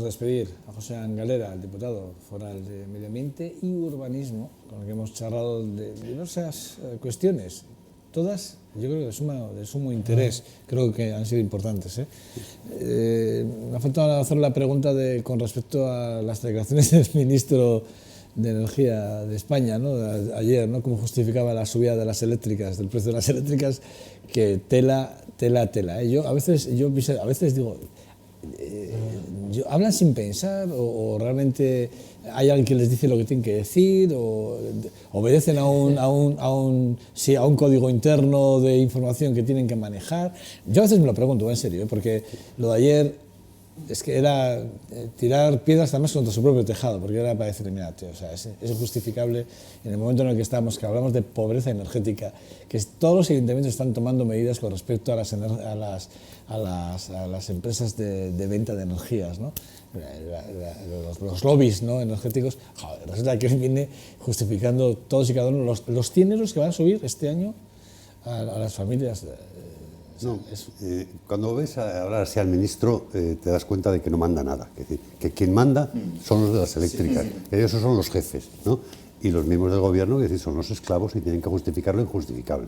a despedir a José Galera, el diputado foral de Medio Ambiente y Urbanismo, con el que hemos charlado de diversas cuestiones, todas yo creo que de sumo interés, creo que han sido importantes. Me ha faltado hacer la pregunta con respecto a las declaraciones del ministro de Energía de España, ¿no? Ayer, ¿no? Cómo justificaba la subida de las eléctricas, del precio de las eléctricas, que tela. Yo a veces digo, ¿hablan sin pensar o realmente hay alguien que les dice lo que tienen que decir o obedecen a un código interno de información que tienen que manejar? Yo a veces me lo pregunto, en serio, porque lo de ayer es que era tirar piedras además contra su propio tejado, porque era para decir, mira, tío, o sea, es injustificable en el momento en el que estamos, que hablamos de pobreza energética, que todos los ayuntamientos están tomando medidas con respecto a las empresas de venta de energías, ¿no? Los lobbies, ¿no?, energéticos. Joder, resulta que hoy viene justificando todos y cada uno los 100 euros que van a subir este año a las familias. No, cuando ves hablar así al ministro te das cuenta de que no manda nada, es decir, que quien manda son los de las eléctricas, esos son los jefes, ¿no? Y los miembros del gobierno, es decir, son los esclavos y tienen que justificar lo injustificable.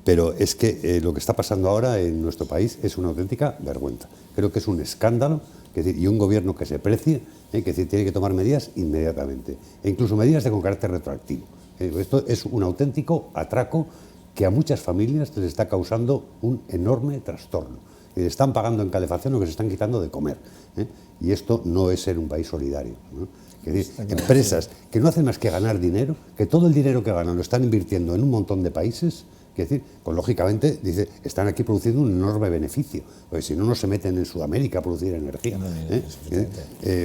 Pero es que lo que está pasando ahora en nuestro país es una auténtica vergüenza. Creo que es un escándalo, es decir, y un gobierno que se precie, que es decir, tiene que tomar medidas inmediatamente, e incluso medidas con carácter retroactivo. Esto es un auténtico atraco que a muchas familias les está causando un enorme trastorno. Están pagando en calefacción lo que se están quitando de comer. Y esto no es ser un país solidario, ¿no? Empresas que no hacen más que ganar dinero, que todo el dinero que ganan lo están invirtiendo en un montón de países, es decir, lógicamente, dice, están aquí produciendo un enorme beneficio, porque si no, no se meten en Sudamérica a producir energía.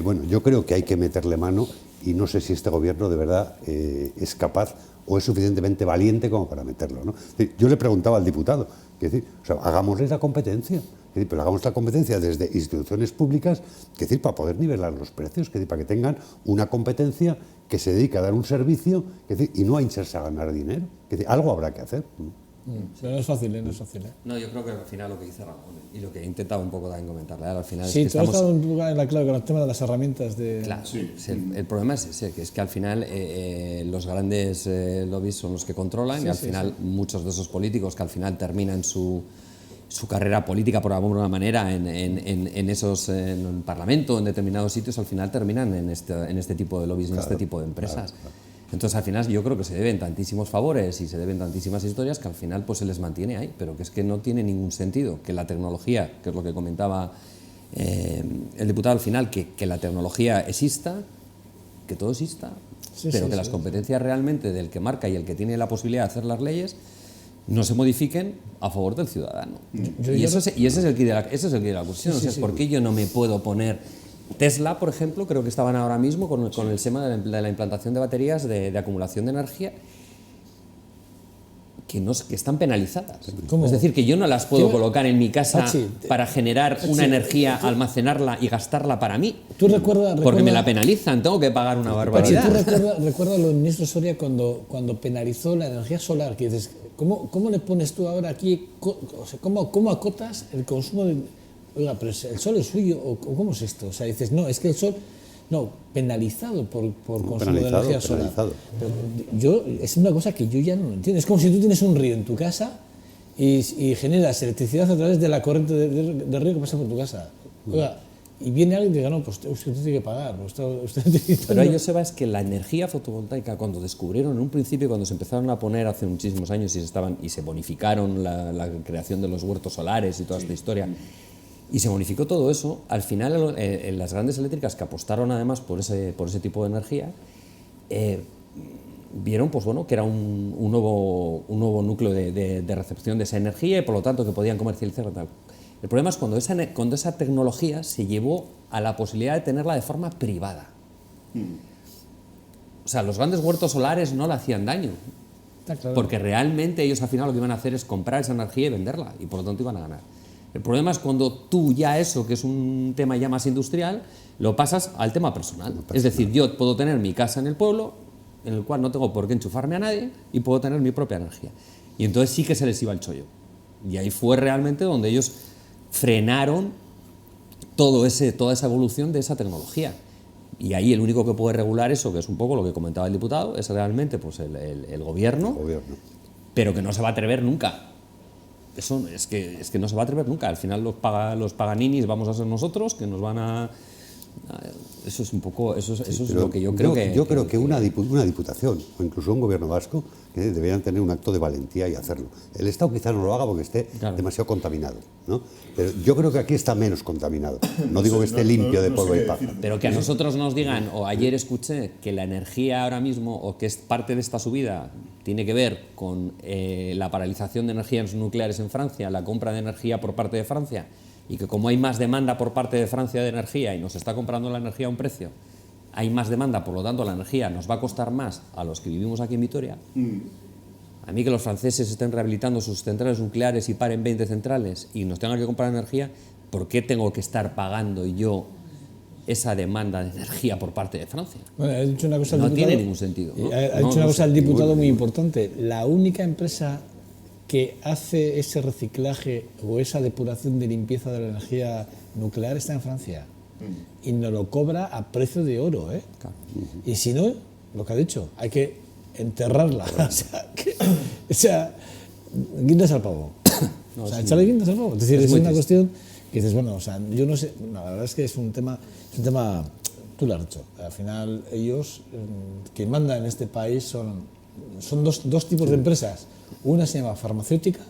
Bueno, yo creo que hay que meterle mano y no sé si este gobierno de verdad es capaz o es suficientemente valiente como para meterlo, ¿no? Yo le preguntaba al diputado, es decir, o sea, hagámosles la competencia, pero hagamos la competencia desde instituciones públicas, es decir, para poder nivelar los precios, es decir, para que tengan una competencia que se dedique a dar un servicio, es decir, y no a hincharse a ganar dinero. Es decir, algo habrá que hacer. Pero no es fácil, no es fácil. No, yo creo que al final lo que dice Ramón y lo que he intentado un poco también comentarle, al final sí, es que tú has estado un poco en la clave con el tema de las herramientas de... Claro, sí. El problema es ese, que es que al final los grandes lobbies son los que controlan y al final muchos de esos políticos que al final terminan su carrera política, por alguna manera, en el Parlamento, en determinados sitios, al final terminan en este tipo de lobbies, en este tipo de empresas. Claro. Entonces, al final, yo creo que se deben tantísimos favores y se deben tantísimas historias que al final pues se les mantiene ahí, pero que es que no tiene ningún sentido que la tecnología, que es lo que comentaba el diputado al final, que la tecnología exista, que todo exista, pero que las competencias realmente del que marca y el que tiene la posibilidad de hacer las leyes no se modifiquen a favor del ciudadano. Y ese es el quid de la cuestión. O sea, ¿por qué yo no me puedo poner... Tesla, por ejemplo, creo que estaban ahora mismo con el tema de la implantación de baterías de acumulación de energía que están penalizadas. ¿Cómo? Es decir, que yo no las puedo colocar en mi casa para generar una energía, almacenarla y gastarla para mí. Porque me la penalizan, tengo que pagar una barbaridad. ¿Tú recuerdas lo del ministro Soria cuando penalizó la energía solar? Que dices, ¿cómo le pones tú ahora aquí, o sea, cómo acotas el consumo de... Oiga, pero el sol es suyo, ¿o cómo es esto? O sea, dices, no, es que el sol, no, penalizado por consumo de energía solar. Pero es una cosa que yo ya no lo entiendo. Es como si tú tienes un río en tu casa y generas electricidad a través de la corriente del río que pasa por tu casa. Oiga, y viene alguien y dice, no, pues usted tiene que pagar. Pero ahí, Joseba, es que la energía fotovoltaica, cuando descubrieron en un principio, cuando se empezaron a poner hace muchísimos años y se bonificaron la creación de los huertos solares y toda esta historia, y se bonificó todo eso, al final en las grandes eléctricas que apostaron además por ese tipo de energía, vieron pues, bueno, que era un nuevo núcleo de recepción de esa energía y por lo tanto que podían comercializarla tal. El problema es cuando esa tecnología se llevó a la posibilidad de tenerla de forma privada. O sea, los grandes huertos solares no le hacían daño, porque realmente ellos al final lo que iban a hacer es comprar esa energía y venderla y por lo tanto iban a ganar. El problema es cuando tú ya eso, que es un tema ya más industrial, lo pasas al tema personal. Es decir, yo puedo tener mi casa en el pueblo, en el cual no tengo por qué enchufarme a nadie, y puedo tener mi propia energía. Y entonces sí que se les iba el chollo. Y ahí fue realmente donde ellos frenaron toda esa evolución de esa tecnología. Y ahí el único que puede regular eso, que es un poco lo que comentaba el diputado, es realmente pues, el gobierno, pero que no se va a atrever nunca. Eso es que no se va a atrever nunca. Al final los paganinis vamos a ser nosotros, que nos van a... Eso es un poco, eso es lo que yo creo que... Yo creo que una diputación, o incluso un gobierno vasco, que deberían tener un acto de valentía y hacerlo. El Estado quizás no lo haga porque esté demasiado contaminado, ¿no? Pero yo creo que aquí está menos contaminado. No digo que esté limpio de polvo y paja. Pero que a nosotros nos digan, o ayer escuché que la energía ahora mismo, o que es parte de esta subida, tiene que ver con la paralización de energías nucleares en Francia, la compra de energía por parte de Francia, y que como hay más demanda por parte de Francia de energía y nos está comprando la energía a un precio, hay más demanda, por lo tanto la energía nos va a costar más a los que vivimos aquí en Vitoria. A mí que los franceses estén rehabilitando sus centrales nucleares y paren 20 centrales y nos tengan que comprar energía, ¿por qué tengo que estar pagando yo esa demanda de energía por parte de Francia? Bueno, ha dicho una cosa no tiene ningún sentido. ¿No? Ha dicho una cosa el diputado muy importante. La única empresa que hace ese reciclaje o esa depuración de limpieza de la energía nuclear está en Francia y nos lo cobra a precio de oro, ¿eh? Claro. Y si no, lo que ha dicho, hay que enterrarla. O sea, guindas al pavo. No, o sea, echarle guindas al pavo. Es decir, es una cuestión que dices, bueno, o sea, yo no sé, no, la verdad es que es un tema, tú lo has dicho, al final ellos, quien manda en este país son dos tipos de empresas. Una se llama farmacéutica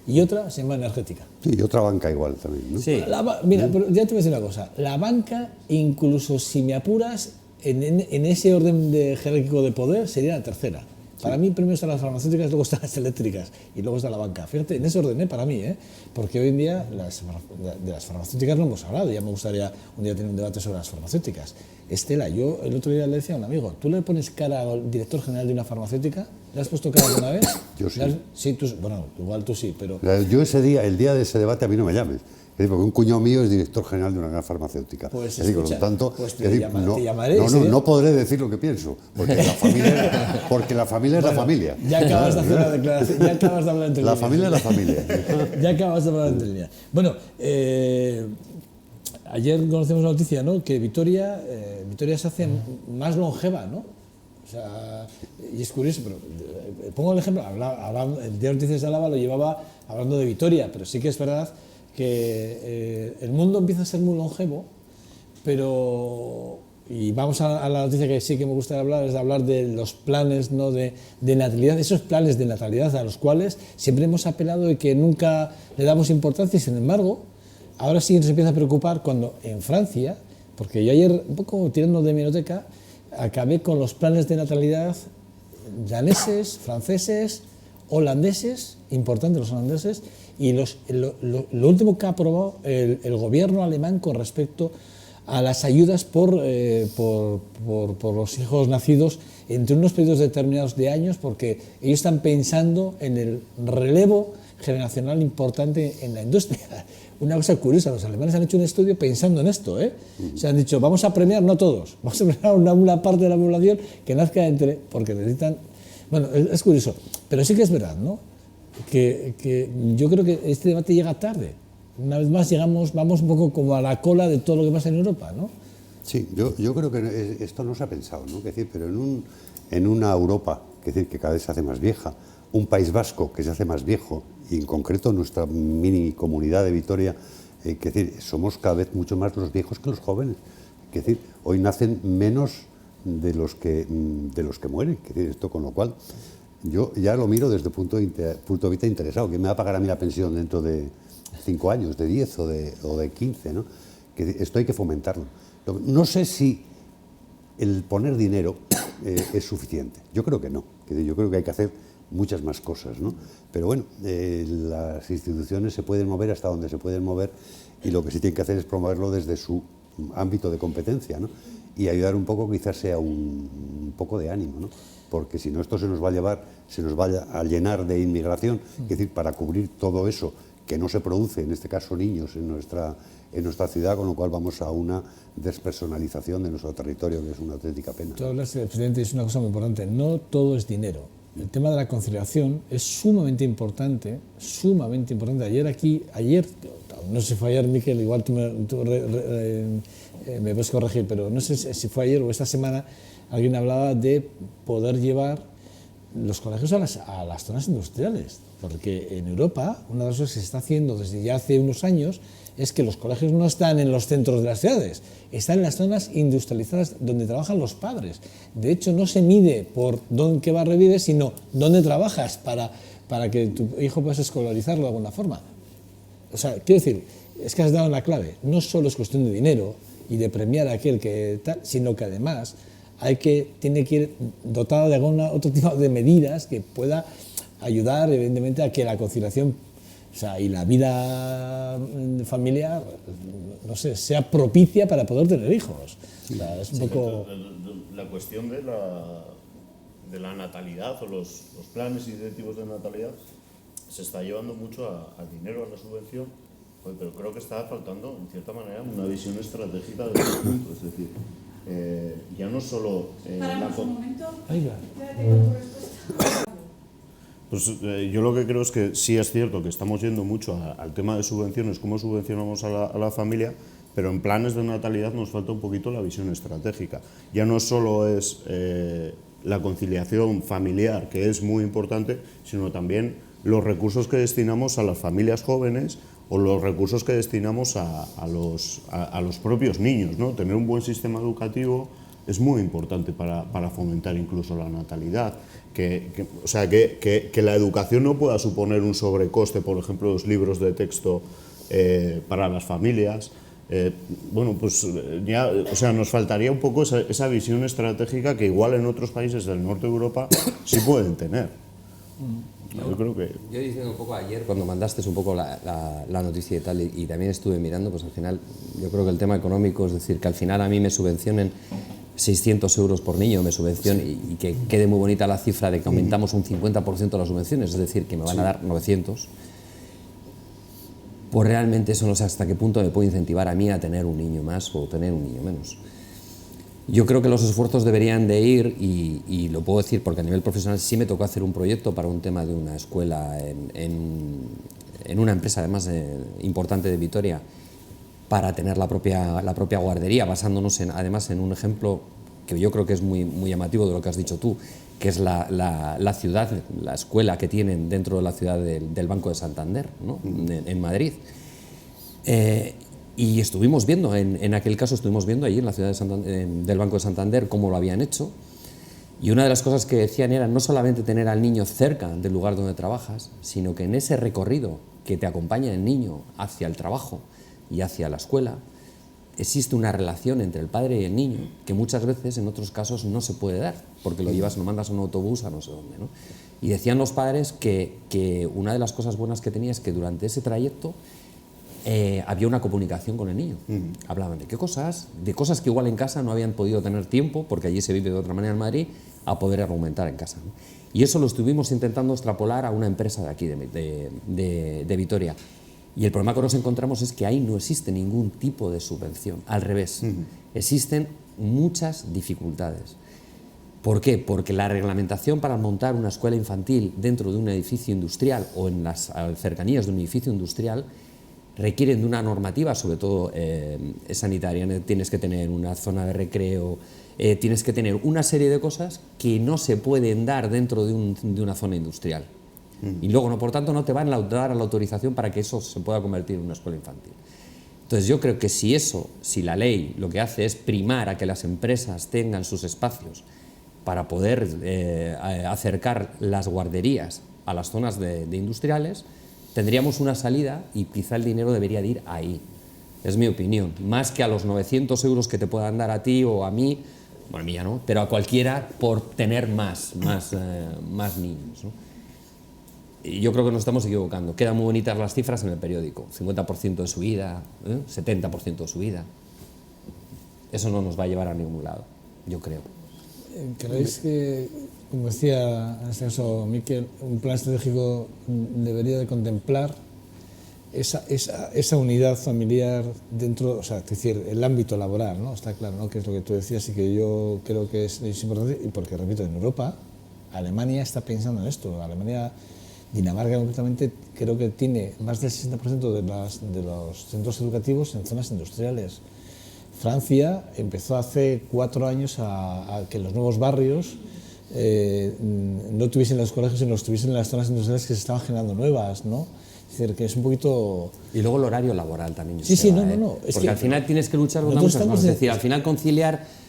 y otra se llama energética. Sí, y otra banca igual también, ¿no? Sí. Mira, pero ya te voy a decir una cosa. La banca, incluso si me apuras, en ese orden jerárquico de poder, sería la tercera. Para mí primero están las farmacéuticas, luego están las eléctricas y luego está la banca. Fíjate, en ese orden, para mí, porque hoy en día de las farmacéuticas no hemos hablado. Ya me gustaría un día tener un debate sobre las farmacéuticas. Estela, yo el otro día le decía a un amigo, ¿tú le pones cara al director general de una farmacéutica? ¿Le has puesto cara alguna vez? Yo sí. Sí, tú, bueno, igual tú sí, pero... Yo ese día, el día de ese debate, a mí no me llames. Porque un cuñado mío es director general de una gran farmacéutica. Pues escucha, por lo tanto, pues te llamaré. No podré decir lo que pienso, porque la familia es la familia. Ya acabas de hacer la declaración, ya acabas de hablar entre líneas. La familia es la familia. Ya acabas de hablar entre líneas. Bueno, ayer conocemos la noticia, ¿no? Que Vitoria se hace más longeva, ¿no? O sea, y es curioso, pero pongo el ejemplo, el día de Noticias de Álava lo llevaba hablando de Vitoria, pero sí que es verdad que el mundo empieza a ser muy longevo, pero, y vamos a la noticia que sí que me gustaría hablar, es de hablar de los planes, ¿no? de natalidad, esos planes de natalidad a los cuales siempre hemos apelado y que nunca le damos importancia, y sin embargo, ahora sí nos empieza a preocupar cuando en Francia, porque yo ayer, un poco tirando de mi hemeroteca, acabé con los planes de natalidad daneses, franceses, holandeses, importantes los holandeses, y lo último que ha aprobado el gobierno alemán con respecto a las ayudas por los hijos nacidos entre unos periodos determinados de años, porque ellos están pensando en el relevo generacional importante en la industria. Una cosa curiosa, los alemanes han hecho un estudio pensando en esto, Se han dicho, vamos a premiar, no todos, vamos a premiar una parte de la población que nazca porque necesitan... Bueno, es curioso, pero sí que es verdad, ¿no? Que yo creo que este debate llega tarde. Una vez más vamos un poco como a la cola de todo lo que pasa en Europa, ¿no? Sí, yo creo que esto no se ha pensado, ¿no? Es decir, pero en una Europa que cada vez se hace más vieja, un País Vasco que se hace más viejo, y en concreto nuestra mini comunidad de Vitoria, somos cada vez mucho más los viejos que los jóvenes. Es decir, hoy nacen menos de los que mueren. Esto, con lo cual, yo ya lo miro desde el punto de vista interesado. ¿Quién me va a pagar a mí la pensión dentro de 5 años, de 10 o de 15? ¿no? Esto hay que fomentarlo. No sé si el poner dinero es suficiente. Yo creo que no. Yo creo que hay que hacer muchas más cosas, ¿no? Pero bueno, las instituciones se pueden mover hasta donde se pueden mover, y lo que sí tienen que hacer es promoverlo desde su ámbito de competencia, ¿no? Y ayudar un poco, quizás sea un poco de ánimo, ¿no? Porque si no, esto se nos va a llenar de inmigración, es decir, para cubrir todo eso que no se produce, en este caso niños, en nuestra ciudad, con lo cual vamos a una despersonalización de nuestro territorio, que es una auténtica pena. Tú hablas, presidente, es una cosa muy importante, no todo es dinero. El tema de la conciliación es sumamente importante. Ayer, no sé si fue ayer, Miquel, igual tú me puedes corregir, pero no sé si fue ayer o esta semana, alguien hablaba de poder llevar los colegios a las zonas industriales, porque en Europa una de las cosas que se está haciendo desde ya hace unos años es que los colegios no están en los centros de las ciudades, están en las zonas industrializadas donde trabajan los padres. De hecho, no se mide por qué barrio vives, sino dónde trabajas para que tu hijo puedas escolarizarlo de alguna forma. O sea, quiero decir, es que has dado la clave. No solo es cuestión de dinero y de premiar a aquel que tal, sino que además tiene que ir dotado de otro tipo de medidas que pueda ayudar, evidentemente, a que la conciliación, o sea, y la vida familiar, no sé, sea propicia para poder tener hijos. O sea, es un poco... La cuestión de la natalidad o los planes y incentivos de natalidad se está llevando mucho al dinero, a la subvención, pero creo que está faltando, en cierta manera, una visión estratégica del conjunto. Es decir, ya no solo... Paramos un momento. Ahí va. Quédate con tu respuesta. Pues yo lo que creo es que sí es cierto que estamos yendo mucho al tema de subvenciones, cómo subvencionamos a la familia, pero en planes de natalidad nos falta un poquito la visión estratégica. Ya no solo es la conciliación familiar, que es muy importante, sino también los recursos que destinamos a las familias jóvenes o los recursos que destinamos a los propios niños, ¿no? Tener un buen sistema educativo es muy importante para fomentar incluso la natalidad. O sea, que la educación no pueda suponer un sobrecoste, por ejemplo, los libros de texto para las familias. Bueno, pues ya, o sea, nos faltaría un poco esa visión estratégica que igual en otros países del norte de Europa sí pueden tener. Yo creo que... Yo diciendo un poco ayer, cuando mandaste un poco la noticia y tal, y también estuve mirando, pues al final, yo creo que el tema económico, es decir, que al final a mí me subvencionen 600 euros por niño, me subvencionen, y que quede muy bonita la cifra de que aumentamos un 50% las subvenciones, es decir, que me van a dar 900, pues realmente eso no sé hasta qué punto me puede incentivar a mí a tener un niño más o tener un niño menos. Yo creo que los esfuerzos deberían de ir, y lo puedo decir porque a nivel profesional sí me tocó hacer un proyecto para un tema de una escuela en una empresa además importante de Vitoria, para tener la propia guardería, basándonos además en un ejemplo que yo creo que es muy, muy llamativo de lo que has dicho tú, que es la ciudad, la escuela que tienen dentro de la ciudad del Banco de Santander, ¿no? En Madrid. Y estuvimos viendo, en aquel caso estuvimos viendo allí en la ciudad del Banco de Santander cómo lo habían hecho, y una de las cosas que decían era no solamente tener al niño cerca del lugar donde trabajas, sino que en ese recorrido que te acompaña el niño hacia el trabajo y hacia la escuela, existe una relación entre el padre y el niño que muchas veces en otros casos no se puede dar, porque lo mandas a un autobús a no sé dónde, ¿no? Y decían los padres que una de las cosas buenas que tenía es que durante ese trayecto había una comunicación con el niño. Hablaban de de cosas que igual en casa no habían podido tener tiempo, porque allí se vive de otra manera en Madrid, a poder argumentar en casa, ¿no? Y eso lo estuvimos intentando extrapolar a una empresa de aquí, de Vitoria. Y el problema que nos encontramos es que ahí no existe ningún tipo de subvención, al revés, existen muchas dificultades. ¿Por qué? Porque la reglamentación para montar una escuela infantil dentro de un edificio industrial o en las cercanías de un edificio industrial requieren de una normativa, sobre todo sanitaria. Tienes que tener una zona de recreo, tienes que tener una serie de cosas que no se pueden dar dentro de una zona industrial. Y luego, por tanto, no te van a dar la autorización para que eso se pueda convertir en una escuela infantil. Entonces yo creo que si la ley lo que hace es primar a que las empresas tengan sus espacios para poder acercar las guarderías a las zonas de industriales, tendríamos una salida y quizá el dinero debería de ir ahí. Es mi opinión. Más que a los 900 euros que te puedan dar a ti o a mí, bueno, a mí ya no, pero a cualquiera por tener más niños, ¿no? Y yo creo que nos estamos equivocando. Quedan muy bonitas las cifras en el periódico. 50% de subida, 70% de subida. Eso no nos va a llevar a ningún lado, yo creo. ¿Creéis que, como decía en este caso Miquel, un plan estratégico debería de contemplar esa unidad familiar dentro, o sea, es decir, el ámbito laboral, ¿no? Está claro, ¿no? Que es lo que tú decías y que yo creo que es importante, y porque, repito, en Europa, Alemania está pensando en esto. Alemania Dinamarca concretamente creo que tiene más del 60% de los centros educativos en zonas industriales. Francia empezó hace 4 años a que los nuevos barrios no tuviesen los colegios, sino los tuviesen en las zonas industriales que se estaban generando nuevas, ¿no? Es decir, que es un poquito... Y luego el horario laboral también. Sí, Joseba, no. Es porque al final tienes que luchar contra muchas cosas. Es decir, al final conciliar...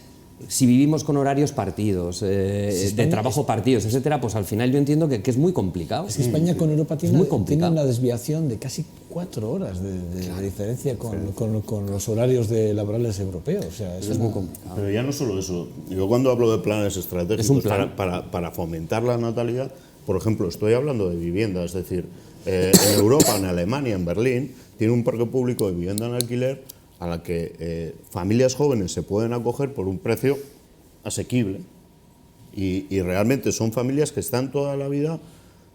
Si vivimos con horarios partidos, de trabajo partidos, etcétera, pues al final yo entiendo que es muy complicado. Es que España con Europa tiene complicado. una desviación de casi 4 horas de diferencia con los horarios laborales europeos. O sea, es muy complicado. Pero ya no solo eso. Yo cuando hablo de planes estratégicos para fomentar la natalidad, por ejemplo, estoy hablando de vivienda, es decir, en Europa, en Alemania, en Berlín, tiene un parque público de vivienda en alquiler a la que familias jóvenes se pueden acoger por un precio asequible y realmente son familias que están toda la vida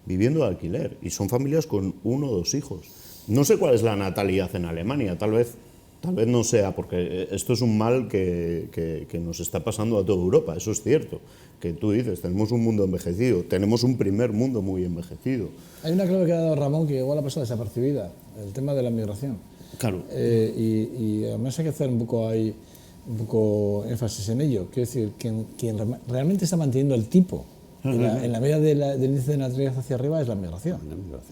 viviendo de alquiler y son familias con 1 o 2 hijos. No sé cuál es la natalidad en Alemania, tal vez no sea, porque esto es un mal que nos está pasando a toda Europa, eso es cierto, que tú dices, tenemos un mundo envejecido, tenemos un primer mundo muy envejecido. Hay una clave que ha dado Ramón que igual ha pasado desapercibida, el tema de la migración. Claro. Y además hay que hacer un poco énfasis en ello. Quiero decir, quien realmente está manteniendo el tipo en la media del índice de natalidad hacia arriba es la migración.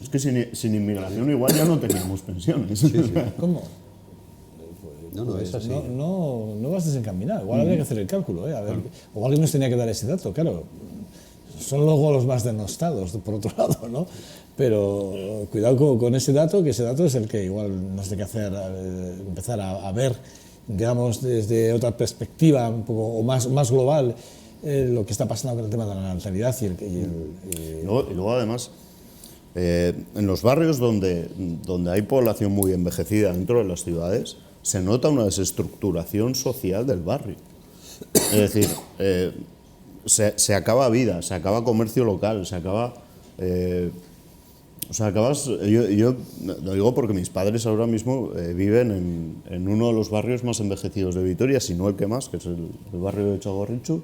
Es que sin inmigración igual ya no teníamos pensiones. ¿Cómo? Es así. No vas desencaminado. Igual habría que hacer el cálculo. A ver, o alguien nos tenía que dar ese dato, claro. Son luego los más denostados, por otro lado, ¿no? Pero cuidado con ese dato, que ese dato es el que igual nos tiene que hacer empezar a ver, digamos, desde otra perspectiva un poco o más global lo que está pasando con el tema de la natalidad y luego además en los barrios donde hay población muy envejecida dentro de las ciudades se nota una desestructuración social del barrio. Es decir, se acaba vida, se acaba comercio local, se acaba... yo lo digo porque mis padres ahora mismo viven en uno de los barrios más envejecidos de Vitoria, si no el que más, que es el barrio de Txagorritxu,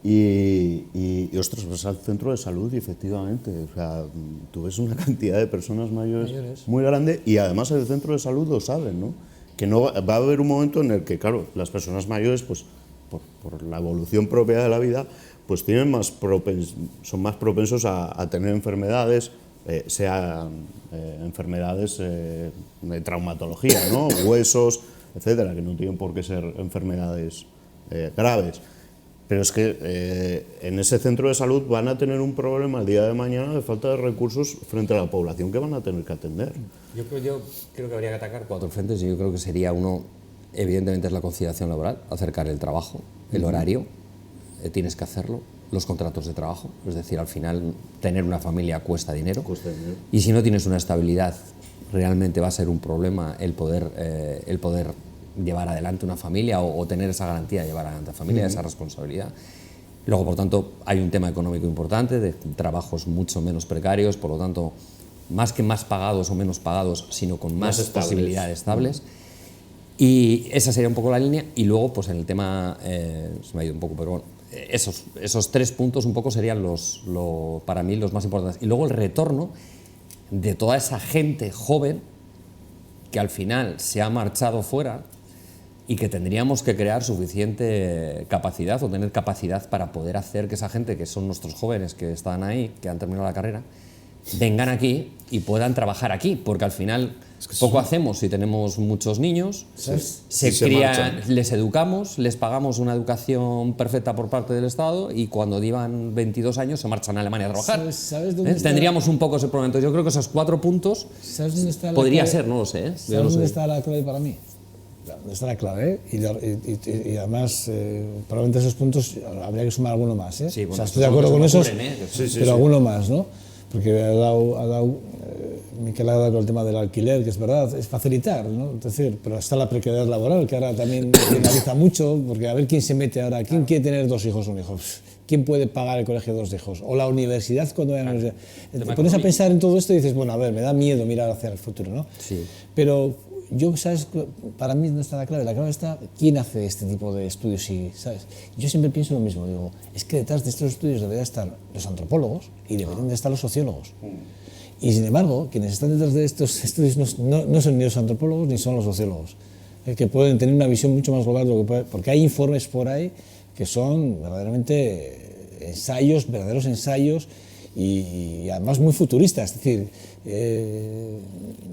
y ostras, vas al centro de salud y efectivamente, o sea, tú ves una cantidad de personas mayores muy grande y además el centro de salud lo saben, ¿no? Que no va a haber un momento en el que, claro, las personas mayores, pues por la evolución propia de la vida, pues son más propensos a tener enfermedades, sean enfermedades de traumatología, ¿no? Huesos, etcétera, que no tienen por qué ser enfermedades graves. Pero es que en ese centro de salud van a tener un problema el día de mañana de falta de recursos frente a la población que van a tener que atender. Yo creo que habría que atacar 4 frentes y yo creo que sería uno, evidentemente es la conciliación laboral, acercar el trabajo, el horario, tienes que hacerlo, los contratos de trabajo, es decir, al final tener una familia cuesta dinero. Y si no tienes una estabilidad, realmente va a ser un problema el poder llevar adelante una familia o tener esa garantía de llevar adelante la familia, esa responsabilidad. Luego, por tanto, hay un tema económico importante, de trabajos mucho menos precarios, por lo tanto, más que más pagados o menos pagados, sino con más posibilidades estables. Y esa sería un poco la línea. Y luego, pues en el tema, se me ha ido un poco, pero bueno, esos 3 puntos un poco serían para mí los más importantes. Y luego el retorno de toda esa gente joven que al final se ha marchado fuera y que tendríamos que crear suficiente capacidad o tener capacidad para poder hacer que esa gente, que son nuestros jóvenes que están ahí, que han terminado la carrera, vengan aquí y puedan trabajar aquí, porque al final poco hacemos si tenemos muchos niños, se crían, les educamos, les pagamos una educación perfecta por parte del Estado y cuando llevan 22 años se marchan a Alemania a trabajar. ¿Sabes dónde está? Tendríamos un poco ese problema. Entonces yo creo que esos 4 puntos podría ser, no lo sé. ¿Sabes dónde está la clave para mí? ¿Dónde está la clave? Y además, probablemente esos puntos habría que sumar alguno más. Sí, bueno, o sea, estoy de acuerdo con esos, pero alguno más, ¿no? Porque Miquel ha dado con el tema del alquiler, que es verdad, es facilitar, ¿no? Es decir, pero está la precariedad laboral, que ahora también penaliza mucho, porque a ver quién se mete ahora, quién quiere tener 2 hijos o un hijo, quién puede pagar el colegio de 2 hijos, o la universidad cuando vayan a la universidad. Te pones a pensar en todo esto y dices, bueno, a ver, me da miedo mirar hacia el futuro, ¿no? Sí. Pero yo, ¿sabes? Para mí no está la clave está quién hace este tipo de estudios, y, ¿sabes? Yo siempre pienso lo mismo, digo, es que detrás de estos estudios deberían estar los antropólogos y deberían de estar los sociólogos. Y sin embargo, quienes están detrás de estos estudios no son ni los antropólogos ni son los sociólogos, que pueden tener una visión mucho más global, porque hay informes por ahí que son verdaderamente verdaderos ensayos y además muy futuristas. Es decir,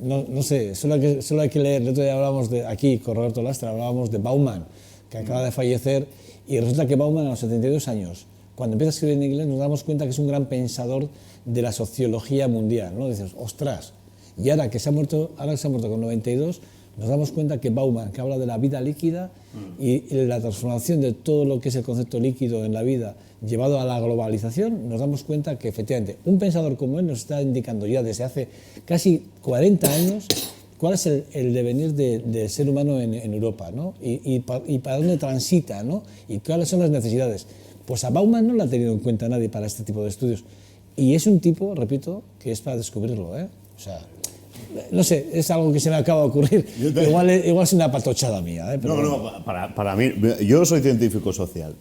no sé, solo hay que leer. El otro día hablábamos aquí con Roberto Lastra, hablábamos de Bauman, que acaba de fallecer, y resulta que Bauman a los 72 años, cuando empieza a escribir en inglés, nos damos cuenta que es un gran pensador de la sociología mundial, ¿no? Dices, ostras, y ahora que se ha muerto con 92, nos damos cuenta que Bauman, que habla de la vida líquida y la transformación de todo lo que es el concepto líquido en la vida llevado a la globalización, nos damos cuenta que efectivamente un pensador como él nos está indicando ya desde hace casi 40 años cuál es el devenir del ser humano en Europa, ¿no? y para dónde transita, ¿no? Y cuáles son las necesidades. Pues a Bauman no lo ha tenido en cuenta nadie para este tipo de estudios. Y es un tipo, repito, que es para descubrirlo, ¿eh? O sea, no sé, es algo que se me acaba de ocurrir. Igual es una patochada mía, ¿eh? Pero no, para mí, yo soy científico social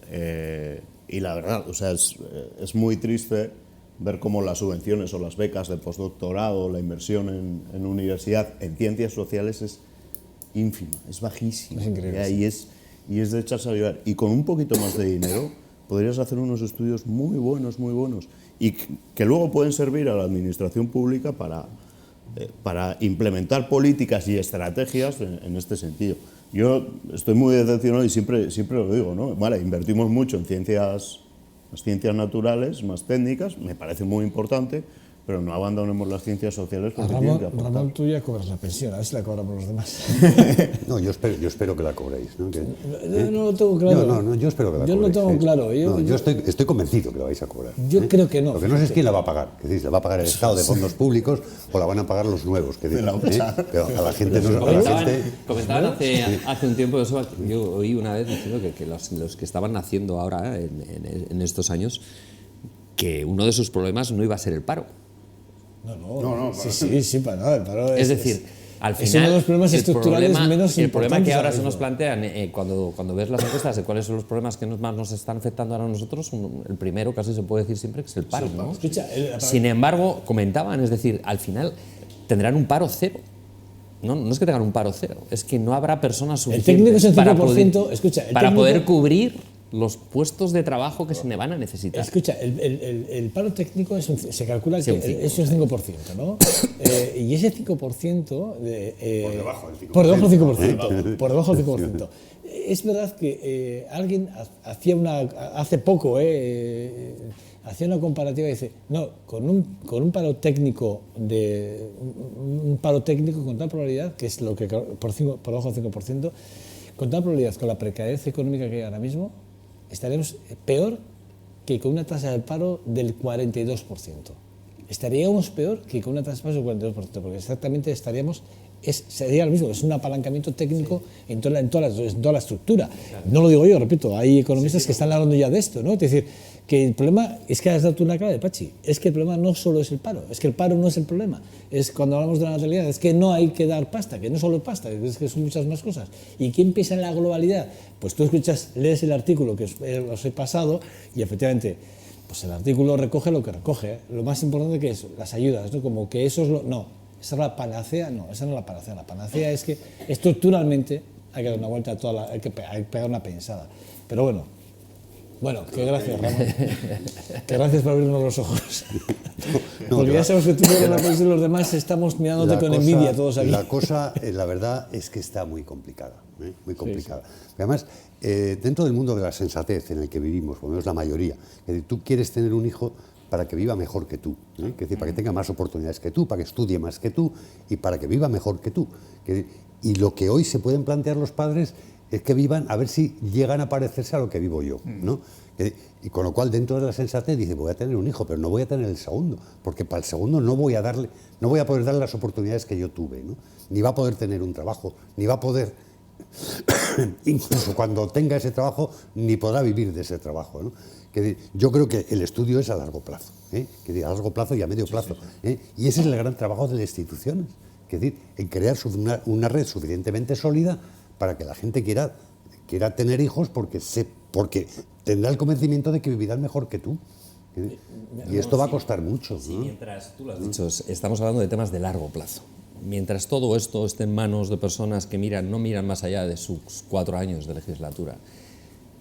y la verdad, o sea, es muy triste ver cómo las subvenciones o las becas de postdoctorado, la inversión en universidad, en ciencias sociales es ínfima, es bajísima. Es increíble. Y es de echarse a llorar. Y con un poquito más de dinero podrías hacer unos estudios muy buenos, y que luego pueden servir a la administración pública para implementar políticas y estrategias en este sentido. Yo estoy muy decepcionado y siempre lo digo, ¿no? Vale, invertimos mucho en las ciencias naturales, más técnicas, me parece muy importante, pero no abandonemos las ciencias sociales porque tienen que aportar. Ramón, tú ya cobras la pensión, a ver si la cobramos los demás. No, yo espero que la cobréis, ¿no? No lo tengo claro. No, yo espero que la cobréis. Yo lo tengo claro. Yo estoy convencido que la vais a cobrar. Yo creo que no. Lo que no sé es quién la va a pagar. Es decir, ¿la va a pagar el Estado de fondos públicos o la van a pagar los nuevos? Pero a la gente no... Comentaban hace un tiempo, yo oí una vez diciendo que los que estaban naciendo ahora en estos años, que uno de sus problemas no iba a ser el paro. No, sí, para nada. El paro es decir, al final, es uno de los problemas estructurales menos importantes. El problema que ahora se nos plantean, cuando ves las encuestas de cuáles son los problemas que más nos están afectando ahora a nosotros, el primero casi se puede decir siempre que es el paro, ¿no? Escucha, Sin embargo, comentaban, es decir, al final tendrán un paro cero. No es que tengan un paro cero, es que no habrá personas suficientes para poder cubrir los puestos de trabajo que se me van a necesitar. Escucha, el paro técnico se calcula que es un 5%, ¿no? Y ese 5%... por debajo del 5%. Por debajo del 5%. Es verdad que alguien hace poco hacía una comparativa y dice, no, con un paro técnico con tal probabilidad, que es lo que por debajo del 5%, con tal probabilidad, con la precariedad económica que hay ahora mismo, estaremos peor que con una tasa de paro del 42%. Estaríamos peor que con una tasa de paro del 42%, porque exactamente sería lo mismo, es un apalancamiento técnico en toda la estructura. Claro. No lo digo yo, repito, hay economistas que están hablando ya de esto, ¿no? Es decir, que el problema es que has dado tú una clave, Pachi, es que el problema no solo es el paro, es que el paro no es el problema, es cuando hablamos de la natalidad, es que no hay que dar pasta, que no solo es pasta, es que son muchas más cosas. ¿Y quién piensa en la globalidad? Pues tú lees el artículo que os he pasado y efectivamente, pues el artículo recoge lo que recoge, ¿eh? Lo más importante que es las ayudas, ¿no? Como que eso es no, esa es la panacea, no, esa no es la panacea es que estructuralmente hay que dar una vuelta hay que pegar una pensada, pero bueno, qué gracias, Ramón. Qué gracias por abrirnos los ojos. Porque ya sabes que tú con la pensión y los demás estamos mirándote con envidia todos aquí. La cosa, la verdad, es que está muy complicada. Muy complicada. Sí. Además, dentro del mundo de la sensatez en el que vivimos, por lo menos la mayoría, es decir, tú quieres tener un hijo para que viva mejor que tú, es decir, para que tenga más oportunidades que tú, para que estudie más que tú y para que viva mejor que tú. Y lo que hoy se pueden plantear los padres es que vivan a ver si llegan a parecerse a lo que vivo yo, ¿no? Y con lo cual dentro de la sensatez dice, voy a tener un hijo, pero no voy a tener el segundo, porque para el segundo no voy a poder darle las oportunidades que yo tuve, ¿no? Ni va a poder tener un trabajo, ni va a poder, incluso cuando tenga ese trabajo, ni podrá vivir de ese trabajo, ¿no? Yo creo que el estudio es a largo plazo, a largo plazo y a medio plazo, y ese es el gran trabajo de las instituciones, en crear una red suficientemente sólida para que la gente quiera tener hijos porque tendrá el convencimiento de que vivirán mejor que tú. Y esto va a costar mucho. Sí, ¿no? mientras tú lo has dicho, estamos hablando de temas de largo plazo. Mientras todo esto esté en manos de personas que no miran más allá de sus 4 años de legislatura,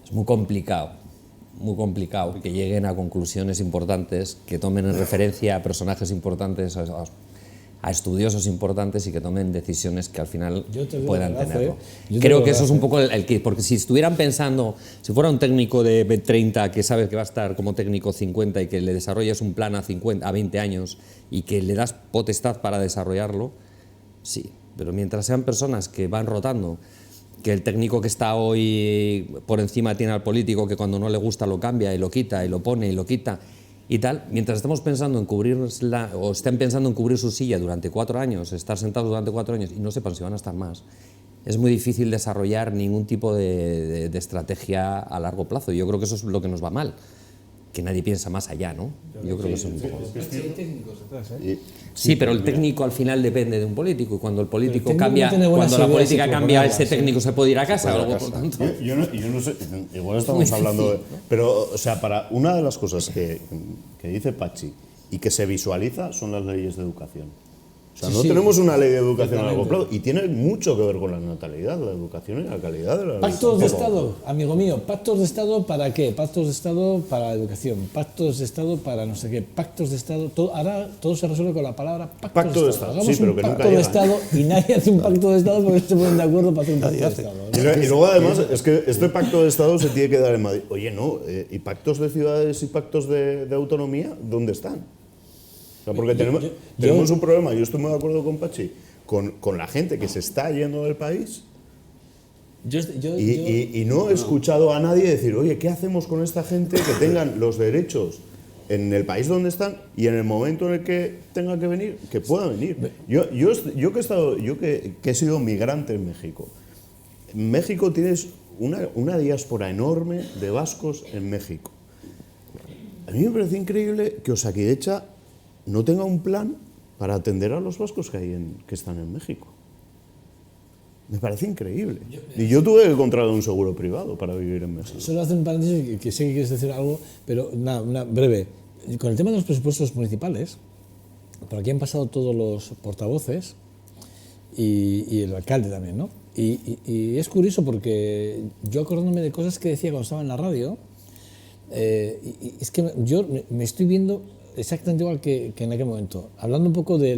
es muy complicado que lleguen a conclusiones importantes, que tomen en referencia a personajes importantes, a estudiosos importantes y que tomen decisiones que al final puedan tenerlo. Creo que eso es un poco el kit, porque si estuvieran pensando, si fuera un técnico de 30 que sabe que va a estar como técnico 50 y que le desarrollas un plan a 20 años y que le das potestad para desarrollarlo, sí, pero mientras sean personas que van rotando, que el técnico que está hoy por encima tiene al político que cuando no le gusta lo cambia y lo quita y lo pone y lo quita y tal, mientras estamos pensando en o estén pensando en cubrir su silla durante 4 años, estar sentados durante 4 años y no sepan si van a estar más, es muy difícil desarrollar ningún tipo de estrategia a largo plazo. Yo creo que eso es lo que nos va mal, que nadie piensa más allá, ¿no? Yo creo que eso es un poco... Sí, pero el técnico al final depende de un político y cuando el político cambia, cuando la política cambia, ese técnico se puede ir a casa o algo por tanto. Yo no sé, igual estamos hablando de... Pero, o sea, para una de las cosas que dice Pachi y que se visualiza son las leyes de educación. O sea, no tenemos una ley de educación a largo plazo y tiene mucho que ver con la natalidad, la educación y la calidad de la educación. Pactos de Estado, amigo mío, pactos de Estado ¿para qué? Pactos de Estado para la educación, pactos de Estado para no sé qué, pactos de Estado, ahora todo se resuelve con la palabra pacto de Estado. Hagamos un pacto de Estado y nadie hace un pacto de Estado porque no se ponen de acuerdo para hacer un pacto de Estado. Y luego además es que este pacto de Estado se tiene que dar en Madrid. Oye, no, ¿y pactos de ciudades y pactos de autonomía dónde están? O sea, porque tenemos un problema, yo estoy muy de acuerdo con Pachi, con la gente que se está yendo del país y no he escuchado a nadie decir, oye, ¿qué hacemos con esta gente que tengan los derechos en el país donde están y en el momento en el que tenga que venir, que pueda venir? Yo que he sido migrante en México. En México tienes una diáspora enorme de vascos en México. A mí me parece increíble que Osakidetza no tenga un plan para atender a los vascos que están en México. Me parece increíble. Y yo tuve que contratar un seguro privado para vivir en México. Solo hacer un paréntesis, que sé que quieres decir algo, pero una breve. Con el tema de los presupuestos municipales, por aquí han pasado todos los portavoces y el alcalde también, ¿no? Y es curioso porque yo acordándome de cosas que decía cuando estaba en la radio, es que yo me estoy viendo exactamente igual que en aquel momento, hablando un poco de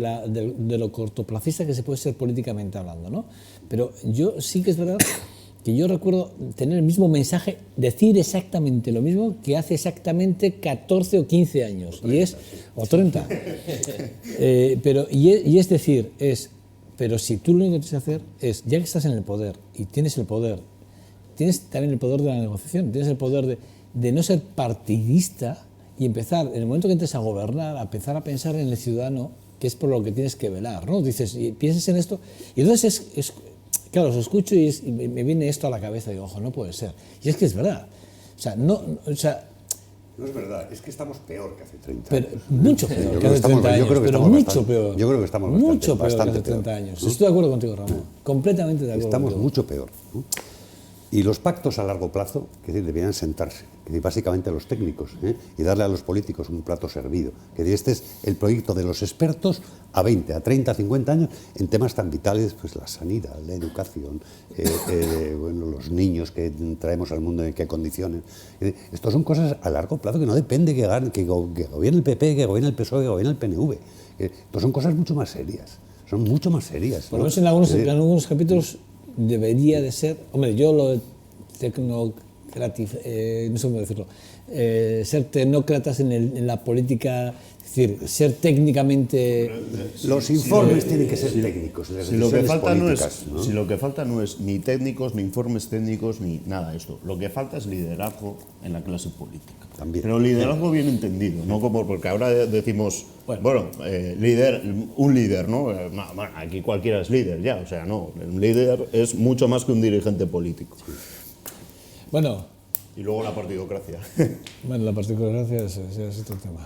lo cortoplacista que se puede ser políticamente hablando, ¿no? Pero yo sí que es verdad que yo recuerdo tener el mismo mensaje, decir exactamente lo mismo que hace exactamente 14 o 15 años, o 30. Y es decir, pero si tú lo único que tienes que hacer es, ya que estás en el poder y tienes el poder, tienes también el poder de la negociación, tienes el poder de no ser partidista y empezar, en el momento que entres a gobernar, a empezar a pensar en el ciudadano, que es por lo que tienes que velar, ¿no? Dices, y piensas en esto, y entonces claro, os escucho y me viene esto a la cabeza y digo, ojo, no puede ser. Y es que es verdad. No es verdad, es que estamos peor que hace 30 años. Mucho peor que hace 30 años, pero mucho peor. Yo creo que estamos mucho peor bastante que hace 30 peor. años. Estoy de acuerdo contigo, Ramón. Completamente de acuerdo Estamos contigo. mucho peor. ¿No? Y los pactos a largo plazo, que deberían sentarse, que básicamente a los técnicos, y darle a los políticos un plato servido. Que este es el proyecto de los expertos a 20, a 30, a 50 años en temas tan vitales, pues la sanidad, la educación, bueno, los niños que traemos al mundo, en qué condiciones. Esto son cosas a largo plazo que no depende que gobierne el PP, que gobierne el PSOE, que gobierne el PNV. Esto son cosas mucho más serias. Son mucho más serias. Por lo menos en algunos capítulos debería de ser, hombre, yo lo no sé cómo decirlo, ser tecnócratas en la política, es decir, ser técnicamente... Los informes tienen que ser técnicos, si lo que falta no es ni técnicos, ni informes técnicos, ni nada de esto. Lo que falta es liderazgo en la clase política. También. Pero liderazgo bien entendido, no como porque ahora decimos, un líder, ¿no? Bueno, aquí cualquiera es líder ya, o sea, no, un líder es mucho más que un dirigente político. Sí. Bueno. Y luego la partidocracia. Bueno, la partidocracia es otro tema.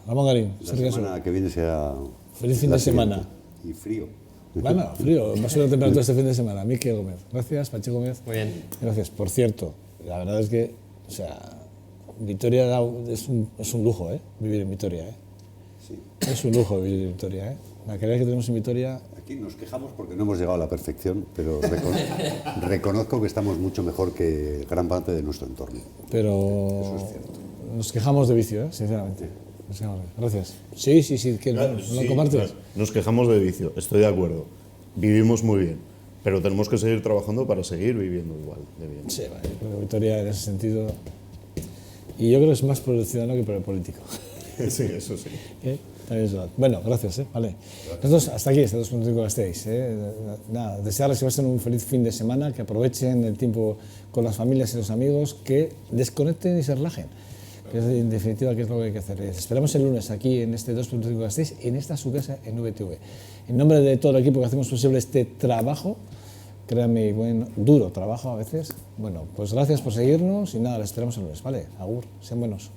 Ramón Garín, la semana que viene sea... Feliz fin de semana. Y frío. Bueno, frío, va a ser la temperatura este fin de semana. Miquel Gómez. Gracias, Pachi Gómez. Muy bien. Gracias. Por cierto, la verdad es que, o sea, Vitoria es un lujo, vivir en Vitoria, Sí. Es un lujo vivir en Vitoria, La calidad que tenemos en Vitoria. Aquí nos quejamos porque no hemos llegado a la perfección, pero reconozco que estamos mucho mejor que gran parte de nuestro entorno. Pero nos quejamos de vicio, sinceramente. Nos quejamos. Gracias. Sí, que no lo compartes. Claro. Nos quejamos de vicio, estoy de acuerdo. Vivimos muy bien, pero tenemos que seguir trabajando para seguir viviendo igual de bien. Sí, vale, yo creo que Vitoria en ese sentido. Y yo creo que es más por el ciudadano que por el político. Sí, eso sí. También es verdad. Bueno, gracias, vale. Nosotros hasta aquí, este 2.5 que estéis. Nada, desearles que pasen un feliz fin de semana, que aprovechen el tiempo con las familias y los amigos, que desconecten y se relajen. Que es, en definitiva, que es lo que hay que hacer. Les esperamos el lunes aquí en este 2.5 que estéis, en esta su casa en VTV. En nombre de todo el equipo que hacemos posible este trabajo, créanme, duro trabajo a veces. Bueno, pues gracias por seguirnos y nada, les esperamos el lunes, ¿vale? Agur, sean buenos.